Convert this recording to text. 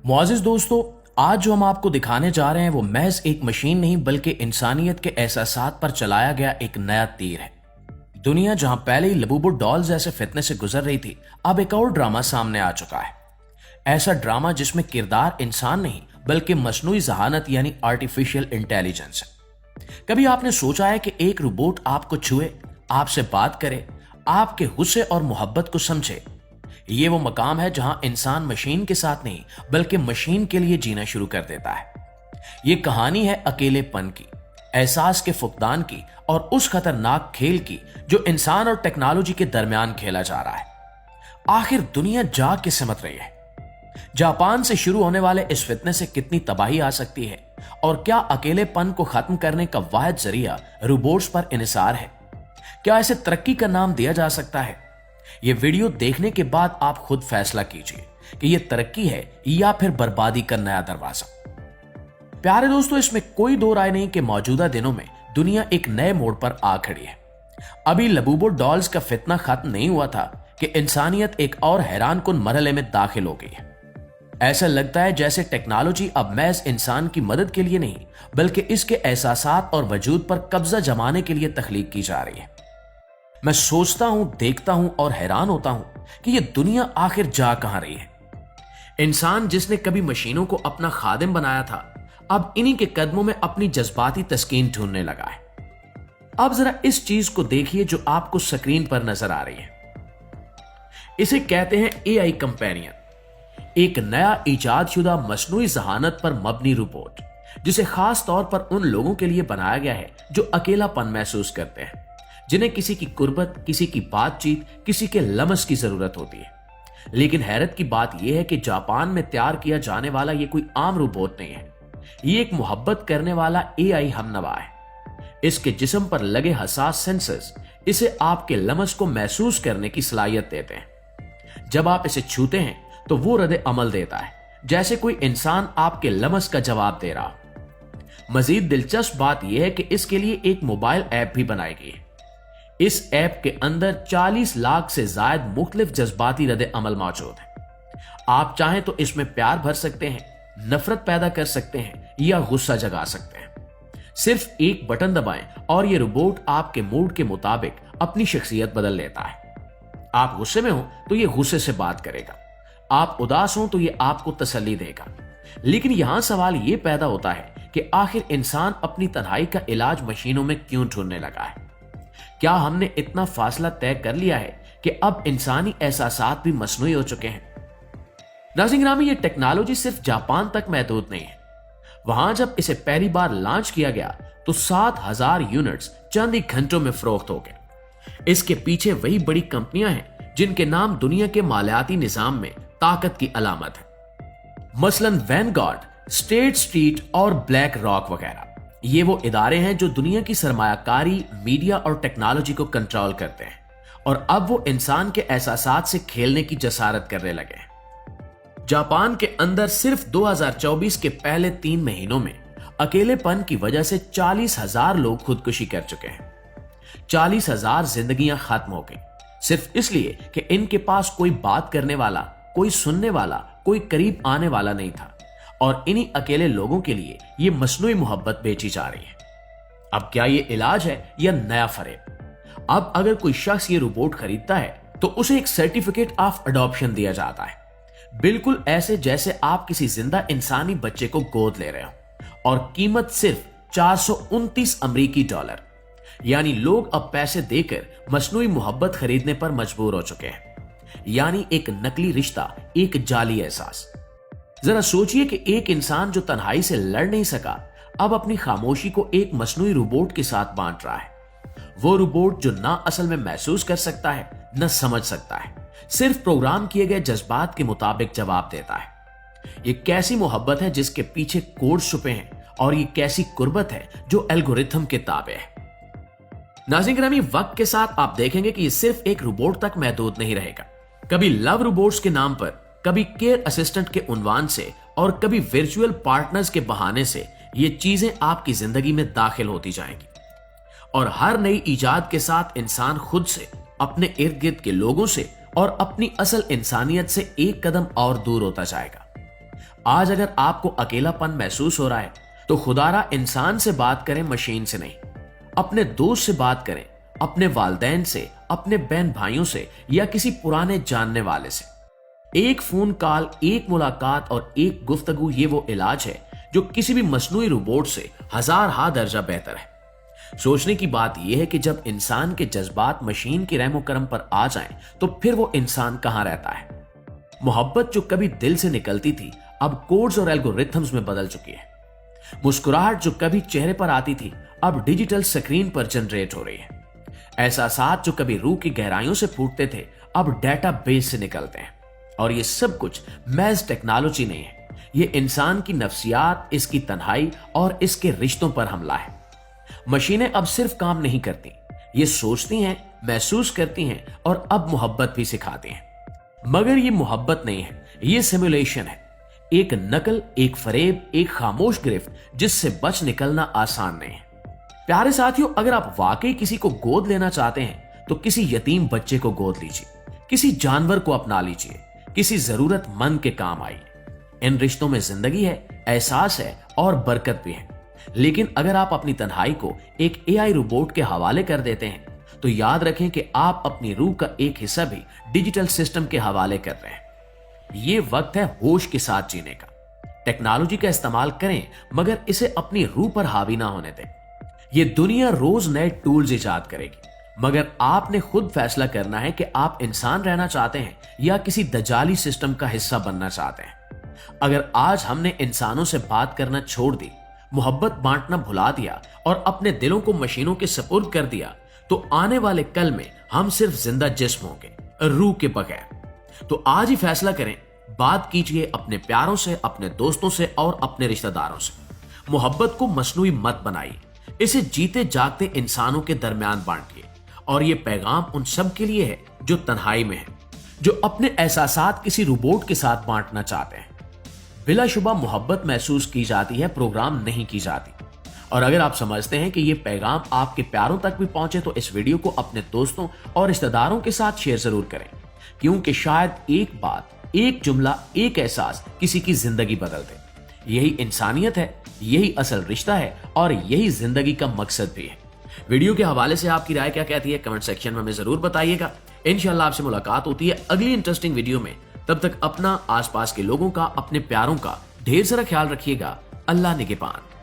मुआज़िज़ दोस्तों, आज जो हम आपको दिखाने जा रहे हैं वो महज एक मशीन नहीं बल्कि इंसानियत के एहसासात पर चलाया गया एक नया तीर है। दुनिया जहां पहले ही लबूबू डॉल जैसे फितने से गुजर रही थी, अब एक और ड्रामा सामने आ चुका है। ऐसा ड्रामा जिसमें किरदार इंसान नहीं बल्कि मसनूई ज़हानत यानी आर्टिफिशियल इंटेलिजेंस है। कभी आपने सोचा है कि एक रोबोट आपको छुए, आपसे बात करे, आपके गुस्से और मोहब्बत को समझे? ये वो मकाम है जहां इंसान मशीन के साथ नहीं बल्कि मशीन के लिए जीना शुरू कर देता है। ये कहानी है अकेलेपन की, एहसास के फुकदान की और उस खतरनाक खेल की जो इंसान और टेक्नोलॉजी के दरमियान खेला जा रहा है। आखिर दुनिया जाग के सिमट रही है। जापान से शुरू होने वाले इस फितने से कितनी तबाही आ सकती है और क्या अकेलेपन को खत्म करने का वाहिद जरिया रोबोट्स पर इन्हिसार है? क्या इसे तरक्की का नाम दिया जा सकता है? यह वीडियो देखने के बाद आप खुद फैसला कीजिए कि यह तरक्की है या फिर बर्बादी का नया दरवाजा। प्यारे दोस्तों, इसमें कोई दो राय नहीं कि मौजूदा दिनों में दुनिया एक नए मोड़ पर आ खड़ी है। अभी लबूबो डॉल्स का फितना खत्म नहीं हुआ था कि इंसानियत एक और हैरान कुन मरहले में दाखिल हो गई है। ऐसा लगता है जैसे टेक्नोलॉजी अब महज इंसान की मदद के लिए नहीं बल्कि इसके एहसासात और वजूद पर कब्जा जमाने के लिए तख्लीक की जा रही है। मैं सोचता हूं, देखता हूं और हैरान होता हूं कि यह दुनिया आखिर जा कहां रही है। इंसान जिसने कभी मशीनों को अपना खादिम बनाया था, अब इन्हीं के कदमों में अपनी जज्बाती तस्कीन ढूंढने लगा है। अब जरा इस चीज को देखिए जो आपको स्क्रीन पर नजर आ रही है। इसे कहते हैं एआई कंपेनियन, एक नया इजाद शुदा मसनूई ज़हानत पर मबनी रोबोट जिसे खास तौर पर उन लोगों के लिए बनाया गया है जो अकेलापन महसूस करते हैं, जिन्हें किसी की कुर्बत, किसी की बातचीत, किसी के लमस की जरूरत होती है। लेकिन हैरत की बात यह है कि जापान में तैयार किया जाने वाला यह कोई आम रोबोट नहीं है। ये एक मोहब्बत करने वाला एआई हमनवा है। इसके जिस्म पर लगे हसास सेंसर्स इसे आपके लमस को महसूस करने की सलाहियत देते हैं। जब आप इसे छूते हैं तो वो रद्द अमल देता है जैसे कोई इंसान आपके लमस का जवाब दे रहा। मजीद दिलचस्प बात यह है कि इसके लिए एक मोबाइल ऐप भी बनाई गई है। इस ऐप के अंदर 40 लाख से ज्यादा मुख्तलिफ जज्बाती रद्द अमल मौजूद है। आप चाहें तो इसमें प्यार भर सकते हैं, नफरत पैदा कर सकते हैं या गुस्सा जगा सकते हैं। सिर्फ एक बटन दबाएं और यह रोबोट आपके मूड के मुताबिक अपनी शख्सियत बदल लेता है। आप गुस्से में हो तो यह गुस्से से बात करेगा, आप उदास हो तो यह आपको तसल्ली देगा। लेकिन यहां सवाल यह पैदा होता है कि आखिर इंसान अपनी तन्हाई का इलाज मशीनों में क्यों ढूंढने लगा है? क्या हमने इतना फासला तय कर लिया है कि अब इंसानी एहसासात भी मसनूई हो चुके हैं? नाज़रीन ग्रामी, ये टेक्नोलॉजी सिर्फ जापान तक महदूद नहीं है। वहां जब इसे पहली बार लॉन्च किया गया तो 7,000 यूनिट्स चंद ही घंटों में फरोख्त हो गए। इसके पीछे वही बड़ी कंपनियां हैं जिनके नाम दुनिया के मालियाती निजाम में ताकत की अलामत है, मसलन वैनगार्ड, स्टेट स्ट्रीट और ब्लैक रॉक वगैरह। ये वो इदारे हैं जो दुनिया की सरमायाकारी, मीडिया और टेक्नोलॉजी को कंट्रोल करते हैं और अब वो इंसान के एहसासात से खेलने की जसारत करने लगे हैं। जापान के अंदर सिर्फ 2024 के पहले 3 महीनों में अकेलेपन की वजह से 40,000 लोग खुदकुशी कर चुके हैं। 40,000 जिंदगियां खत्म हो गई सिर्फ इसलिए कि इनके पास कोई बात करने वाला, कोई सुनने वाला, कोई करीब आने वाला नहीं था। और इन्हीं अकेले लोगों के लिए ये मसनूई मोहब्बत बेची जा रही है। अब क्या ये इलाज है या नया फरेब? अब अगर कोई शख्स ये रोबोट खरीदता है तो उसे एक सर्टिफिकेट ऑफ अडॉप्शन दिया जाता है, बिल्कुल ऐसे जैसे आप किसी जिंदा इंसानी बच्चे को गोद ले रहे हो। और कीमत सिर्फ 429 अमेरिकी डॉलर। यानी लोग अब पैसे देकर मसनूई मोहब्बत खरीदने पर मजबूर हो चुके हैं। यानी एक नकली रिश्ता, एक जाली एहसास। जरा सोचिए कि एक इंसान जो तन्हाई से लड़ नहीं सका अब अपनी खामोशी को एक मसनूई रोबोट के साथ बांट रहा है। वो रोबोट जो ना असल में महसूस कर सकता है, न समझ सकता है, सिर्फ प्रोग्राम किए गए जज्बात के मुताबिक जवाब देता है। ये कैसी मोहब्बत है जिसके पीछे कोड छुपे हैं और ये कैसी कुर्बत है जो एल्गोरिथम के ताबे है। नाज़रीन ग्रामी, वक्त के साथ आप देखेंगे कि ये सिर्फ एक रोबोट तक महदूद नहीं रहेगा। कभी लव रोबोट्स के नाम पर, कभी केयर असिस्टेंट के उन्वान से और कभी वर्चुअल पार्टनर्स के बहाने से ये चीजें आपकी जिंदगी में दाखिल होती जाएंगी। और हर नई इजाद के साथ इंसान खुद से, अपने इर्द गिर्द के लोगों से और अपनी असल इंसानियत से एक कदम और दूर होता जाएगा। آج اگر آپ کو اکیلا پن محسوس ہو رہا ہے تو خدارا انسان سے بات کریں، مشین سے نہیں۔ اپنے دوست سے بات کریں، اپنے والدین سے، اپنے بہن بھائیوں سے یا کسی پرانے جاننے والے سے۔ ایک فون کال، ایک ملاقات اور ایک گفتگو، یہ وہ علاج ہے جو کسی بھی مصنوعی روبوٹ سے ہزار ہا درجہ بہتر ہے۔ سوچنے کی بات یہ ہے کہ جب انسان کے جذبات مشین کے رحم و کرم پر آ جائیں تو پھر وہ انسان کہاں رہتا ہے؟ محبت جو کبھی دل سے نکلتی تھی اب کوڈز اور الگورتھمز میں بدل چکی ہے۔ مسکراہٹ جو کبھی چہرے پر آتی تھی اب ڈیجیٹل سکرین پر جنریٹ ہو رہی ہے۔ احساسات جو کبھی روح کی گہرائیوں سے پھوٹتے تھے اب ڈیٹا بیس سے نکلتے ہیں۔ اور یہ سب کچھ محض ٹیکنالوجی نہیں ہے، یہ انسان کی نفسیات، اس کی تنہائی اور اس کے رشتوں پر حملہ ہے۔ مشینیں اب صرف کام نہیں کرتی، یہ سوچتی ہیں، محسوس کرتی ہیں اور اب محبت بھی سکھاتی ہیں۔ مگر یہ محبت نہیں ہے، یہ سیمولیشن ہے، ایک نقل، ایک فریب، ایک خاموش گرفت جس سے بچ نکلنا آسان نہیں ہے۔ پیارے ساتھیوں، اگر آپ واقعی کسی کو گود لینا چاہتے ہیں تو کسی یتیم بچے کو گود لیجیے، کسی جانور کو اپنا لیجیے، کسی ضرورت مند کے کام آئیے۔ ان رشتوں میں زندگی ہے، احساس ہے اور برکت بھی ہے۔ لیکن اگر آپ اپنی تنہائی کو ایک اے آئی روبوٹ کے حوالے کر دیتے ہیں تو یاد رکھیں کہ آپ اپنی روح کا ایک حصہ بھی ڈیجیٹل سسٹم کے حوالے کر رہے ہیں۔ یہ وقت ہے ہوش کے ساتھ جینے کا۔ ٹیکنالوجی کا استعمال کریں مگر اسے اپنی روح پر حاوی نہ ہونے دیں۔ یہ دنیا روز نئے ٹولز ایجاد کرے گی مگر آپ نے خود فیصلہ کرنا ہے کہ آپ انسان رہنا چاہتے ہیں یا کسی دجالی سسٹم کا حصہ بننا چاہتے ہیں۔ اگر آج ہم نے انسانوں سے بات کرنا چھوڑ دی، محبت بانٹنا بھلا دیا اور اپنے دلوں کو مشینوں کے سپرد کر دیا تو آنے والے کل میں ہم صرف زندہ جسم ہوں گے، روح کے بغیر۔ تو آج ہی فیصلہ کریں، بات کیجئے اپنے پیاروں سے، اپنے دوستوں سے اور اپنے رشتہ داروں سے۔ محبت کو مصنوعی مت بنائیے، اسے جیتے جاگتے انسانوں کے درمیان بانٹیے۔ اور یہ پیغام ان سب کے لیے ہے جو تنہائی میں ہیں، جو اپنے احساسات کسی روبوٹ کے ساتھ بانٹنا چاہتے ہیں۔ بلا شبہ محبت محسوس کی جاتی ہے، پروگرام نہیں کی جاتی۔ اور اگر آپ سمجھتے ہیں کہ یہ پیغام آپ کے پیاروں تک بھی پہنچے تو اس ویڈیو کو اپنے دوستوں اور رشتہ داروں کے ساتھ شیئر ضرور کریں، کیونکہ شاید ایک بات، ایک جملہ، ایک احساس کسی کی زندگی بدل دے۔ یہی انسانیت ہے، یہی اصل رشتہ ہے اور یہی زندگی کا مقصد بھی ہے۔ ویڈیو کے حوالے سے آپ کی رائے کیا کہتی ہے کمنٹ سیکشن میں ہمیں ضرور بتائیے گا۔ انشاءاللہ آپ سے ملاقات ہوتی ہے اگلی انٹرسٹنگ ویڈیو میں۔ تب تک اپنا، آس پاس کے لوگوں کا، اپنے پیاروں کا ڈھیر سارا خیال رکھیے گا۔ اللہ نگہبان۔